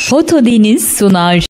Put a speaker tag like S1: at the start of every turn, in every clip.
S1: Foto Deniz sunar.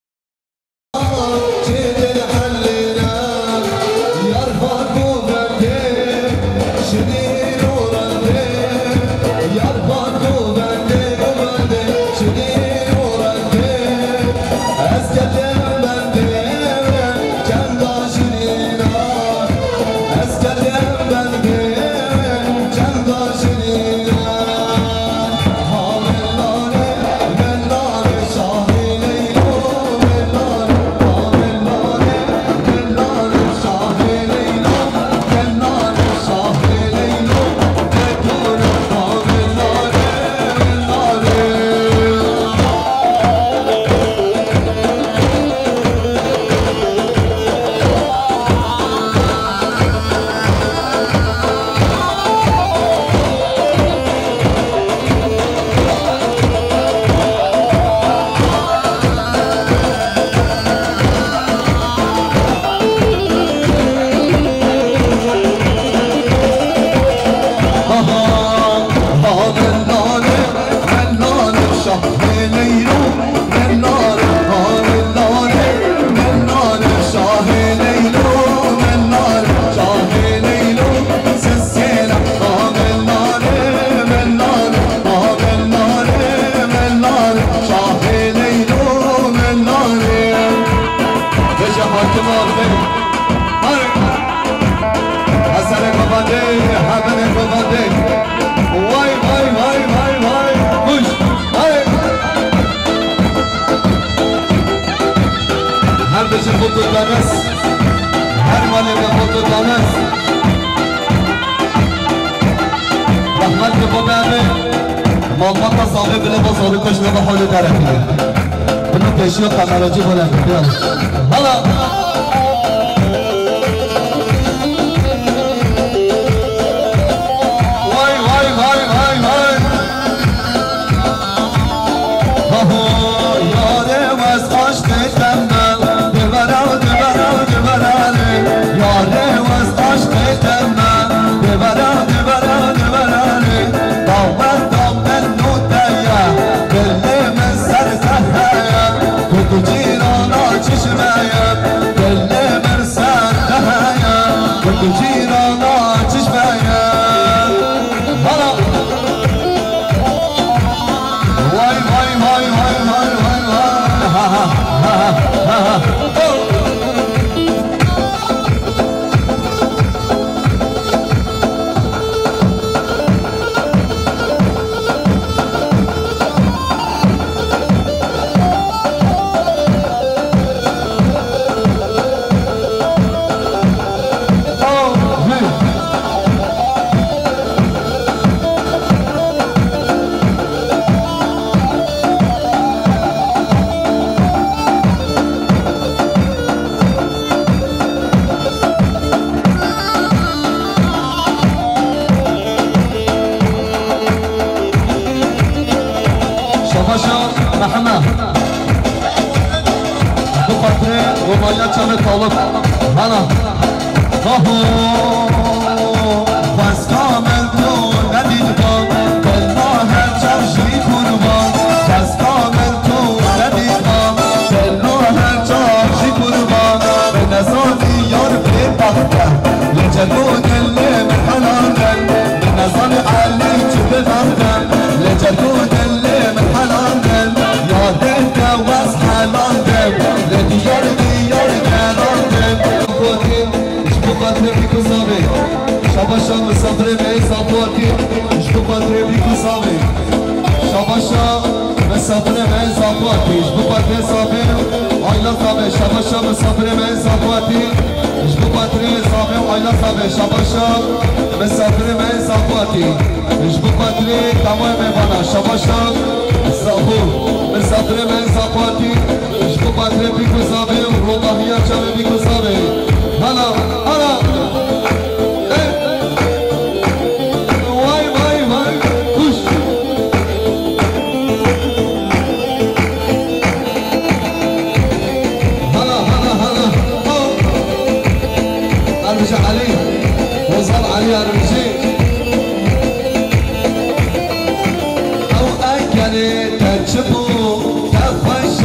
S2: تجبو تفش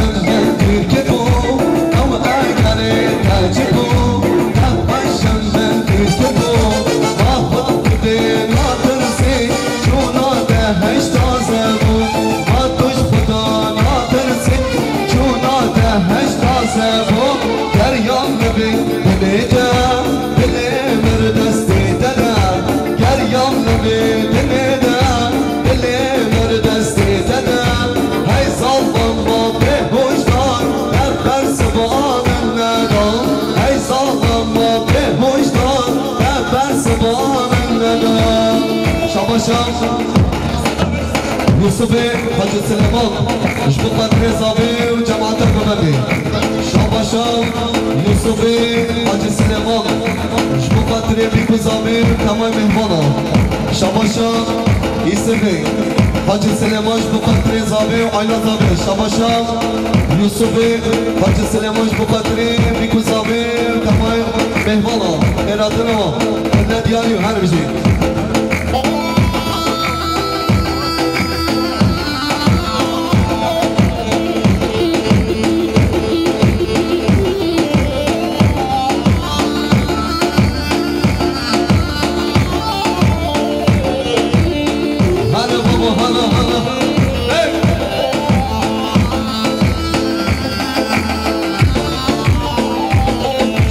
S1: يوسف حاج سليمان جبو قدر زابي وجماعة البلدي شاباشا يوسف حاج سليمان جبو قدر بيكو زابي وكماي مهمانا شاباشا يوسف حاج سليمان جبو قدر زابي وعيلة زابي شاباشا يوسف حاج سليمان جبو قدر بيكو زابي وكماي مهمانا إرادنا النادياني وهربجي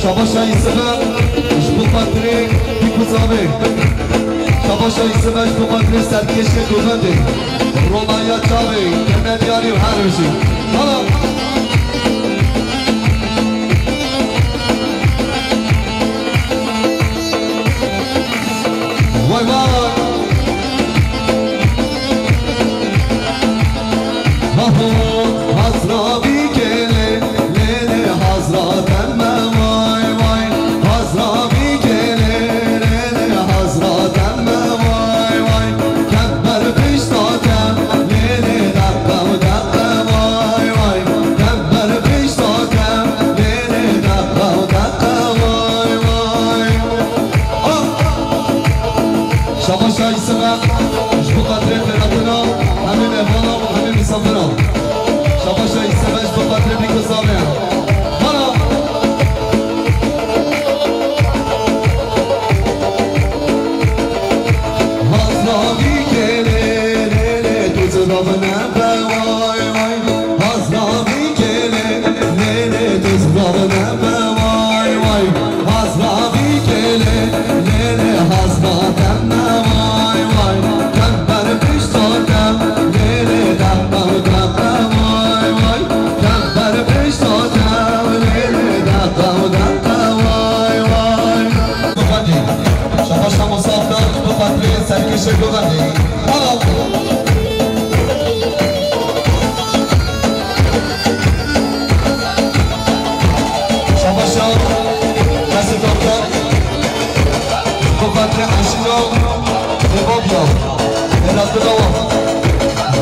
S1: شاباشا يسمع جبو قدري بيكو زابي شاباشا يسمع جبو قدري سركش دوغندي رونايا چاوي كنالياني وحرمشي هلا واي واي هاهو حزرابي كيلي ليلي حزرات شاباشا يسمع جبو قدري خيراتنا همي مهمانا وهمي مسافرنا شاباشا يسمع جبو قدري بيكو زابي هلا هزرابي كيلي ليلي تزرابنا بواي واي هزرابي كيلي ليلي تزرابنا بواي واي هزرابي كيلي ليلي هزرابنا سرکش دوغندی حالا شاباشا دست دکتر بقدر عشقا لبابیا هلت بلوا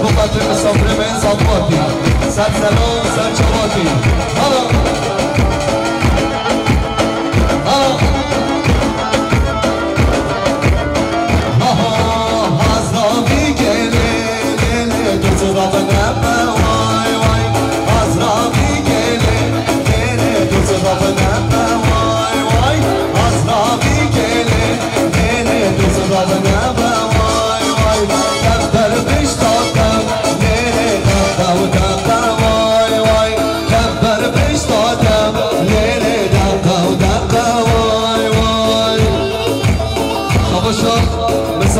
S1: بقدر مسافر من صدواتی سد سلام سد چواتی حالا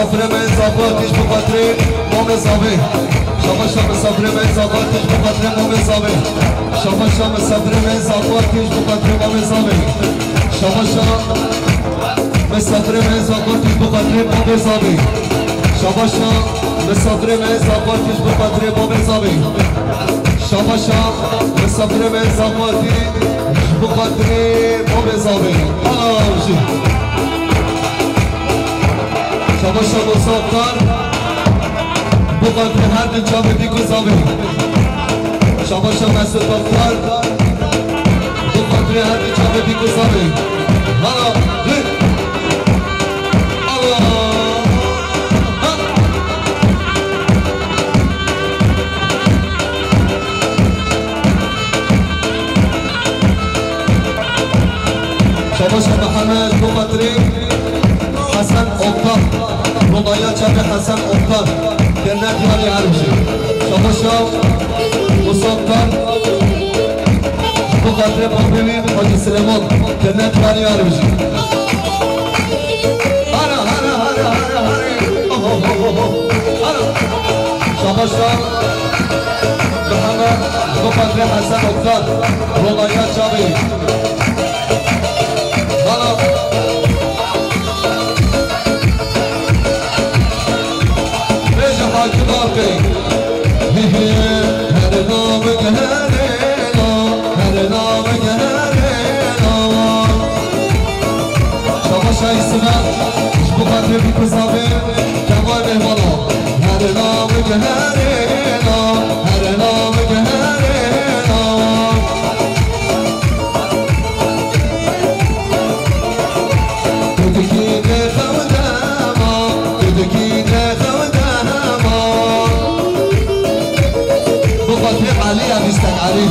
S1: مسافر من زاباتش بقدر مام زابه شاباشا مسافر من زاباتش بقدر مام زابه شاباشا مسافر من زاباتش بقدر مام زابه شاباشا مسافر من زاباتش بقدر مام زابه شاباشا مسافر من زاباتش بقدر مام زابه شاباشا مسافر من زاباتش بقدر مام زابه شاباشا مسافر بقدر هر دو جا بدی گذابه شاباشا مسافر بقدر هر دو جا بدی گذابه حالا شاباشا محمد بقدر حسن اوقات رونايا چاوي حسن اوقات جنت ياري عربشي شاباشا مسافر بقدر مقبلي حاج سليمان جنت ياري عربشي هلا هلا هلا هلا هلا شاباشا محمد بقدر حسن اوقات رونايا چاوي هلا شای سمت جبو خاطر بی کسابه کمای مهمانا هر نام که هر نام هر نام که هر نام تو دکینه خودما تو دکینه خودما بخاطر علی عبیستن علی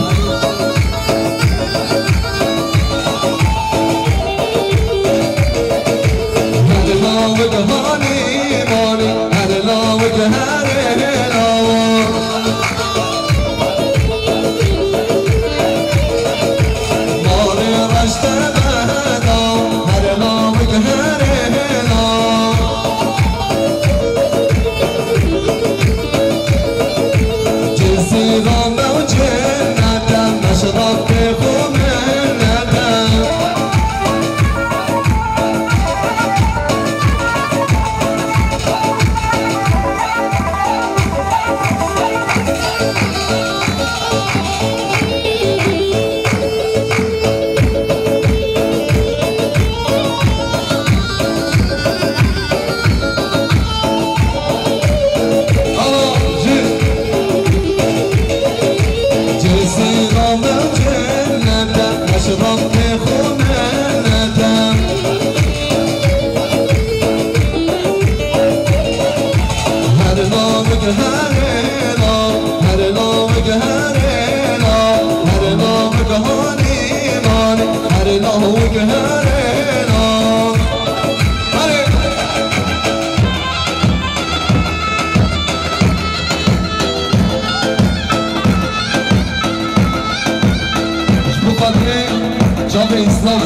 S1: Çabı İslam,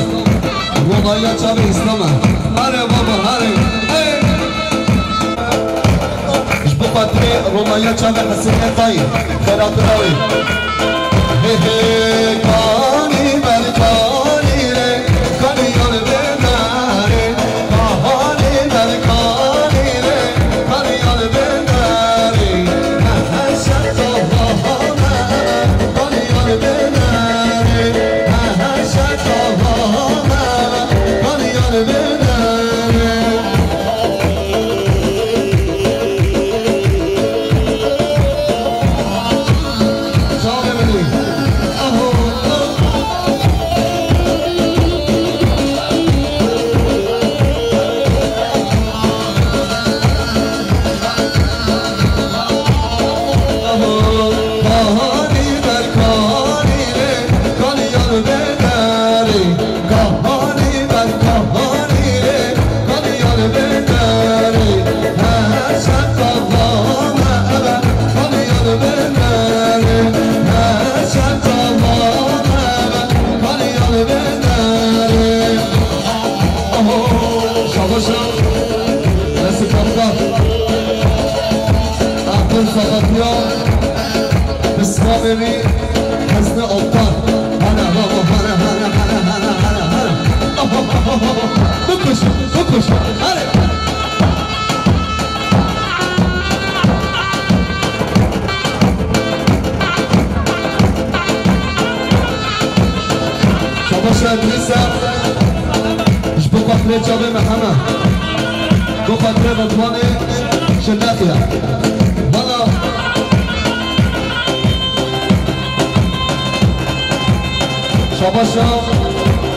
S1: Roma'ya çabı İslam'a. Hare baba hare, hey. Bu patri Roma'ya çabı Hasan'ya tay, Ferhat Ravi. Hey hey, kani ver kani re, kani yar benare. Kani ver kani re, kani yar benare. Hasan Allah'ına, kani yar benare. Beni hızlı oltan hana baba hana hana hana hana hana hana bu kuş hadi Şabaşa Adresa iş bu patre çabe mehana bu patre batmanı şendakiya bana Şabaşa,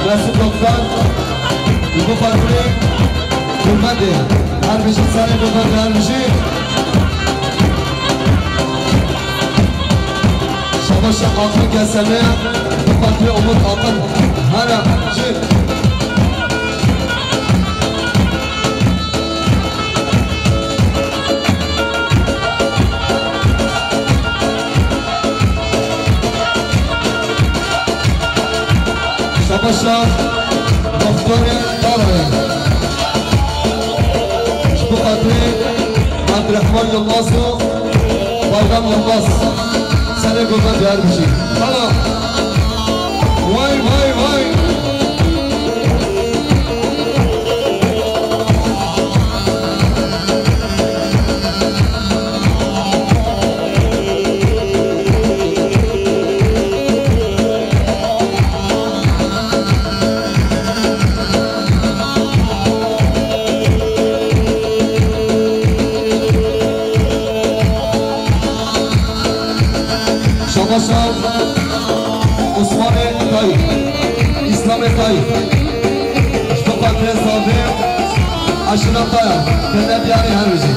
S1: Mesut Doktan, İbo Fatri, Hürmedi, Harbişi Sani Doktan Harbişi. Şabaşa Altın Keseme, İbo Fatri Umut Altın, Hala, Şif. Şabaşa, Doktori Darbe, İbo Fatri, Abdurrahman Yılmaz'ı, Bayram Yılmaz, Sani Doktan Harbişi. Hala, vay vay vay. کایی اشتو خاطر صافی اشنا قایا کنه بیاری هر روزی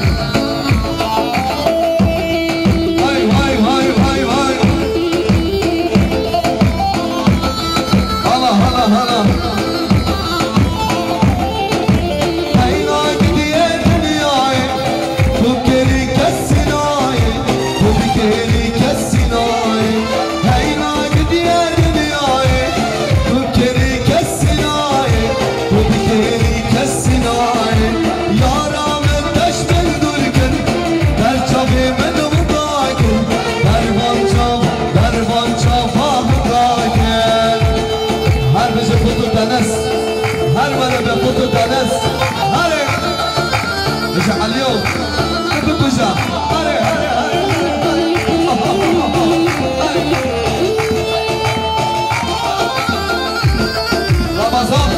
S1: وای وای وای وای وای هلا هلا هلا هینا گدیه دنیای تو گلی کسی نای تو بگلی کسی نای هینا گدیه دنیای تو گلی کسی نای تو بگلی کسی نای یارم دشت دور کن در چاوی من مداکن در بانچا فاه داکن هر بشه خودو دنس هر منو به خودو دنس هره بشه علیو بکشم هره هره هره رمضان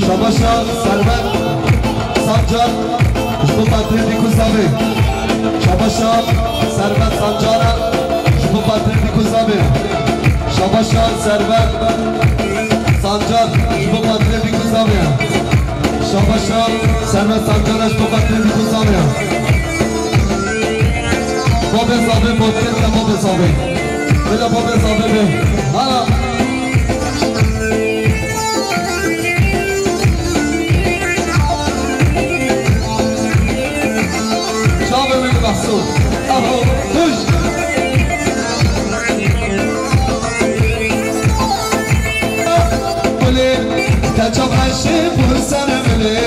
S1: شباشا سرمت سنجار شبو قدر دیکو زابه شباشا سرمت سنجارا شبو قدر دیکو زابه شباشا سرمت سنجار شبو قدر دیکو زابه شباشا سرمت سنجارا شبو قدر دیکو زابه باب زابه بودکت یا باب زابه بلا باب زابه به حالا محسوب اهو خوش بله تچاب رشه پر سر بله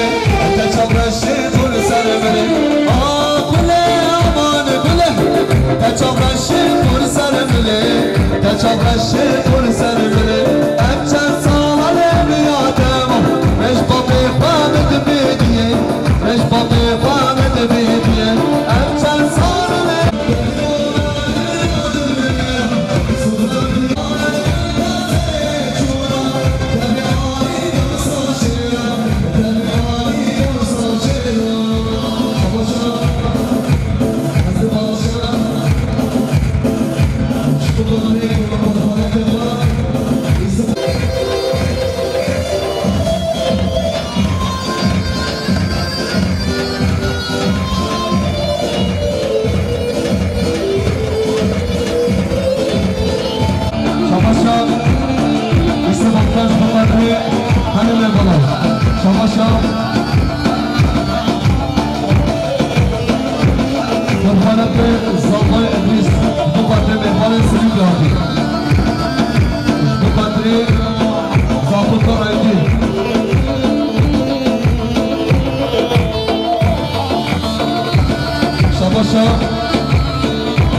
S1: تچاب رشه پر سر بله آه بله امان بله تچاب رشه پر سر بله تچاب رشه پر سر بله ام چند ساله بیادم مش با بفهمد بیدیه مش با بفهمد بیدیه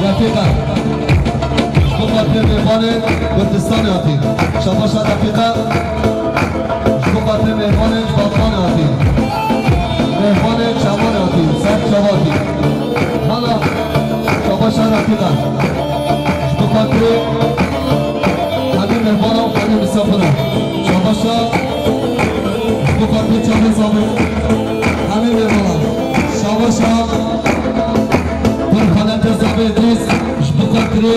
S1: رفیقا شبکت مهمان کردستان آتی شباشا رفیقا شبکت مهمان باطمان آتی مهمان چمان آتی سر چواتی حالا شباشا رفیقا شبکت همین مهمان و همین مسافر شباشا شبکت چمان زامن همین مهمان شباشا زابه ادریس شبو قدری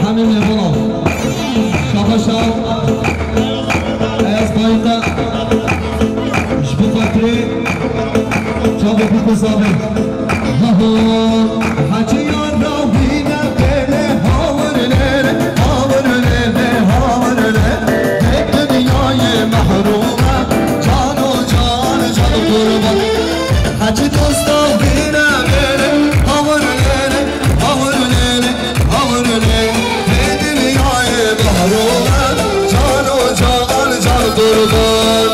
S1: همین مهمان شباشا از پایینده شبو قدری چابه بکو زابه حجی یار را بینه بله هاورنه هاورنه هاورنه یک دنیای محرومه جان و جان جان قربان حجی دوستا بینه بله هاورنه هاورنه دنیای محرومه جان و جان جان قربان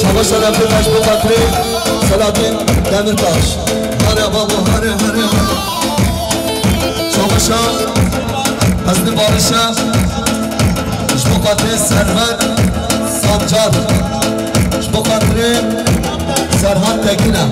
S1: شباش رفیقش با بطری سلاتین دمیرتاش هره بابا هره هره شباشا حسن بارشا شبو خاطر سرمت سامجاد شبو خاطر سرحان تگینه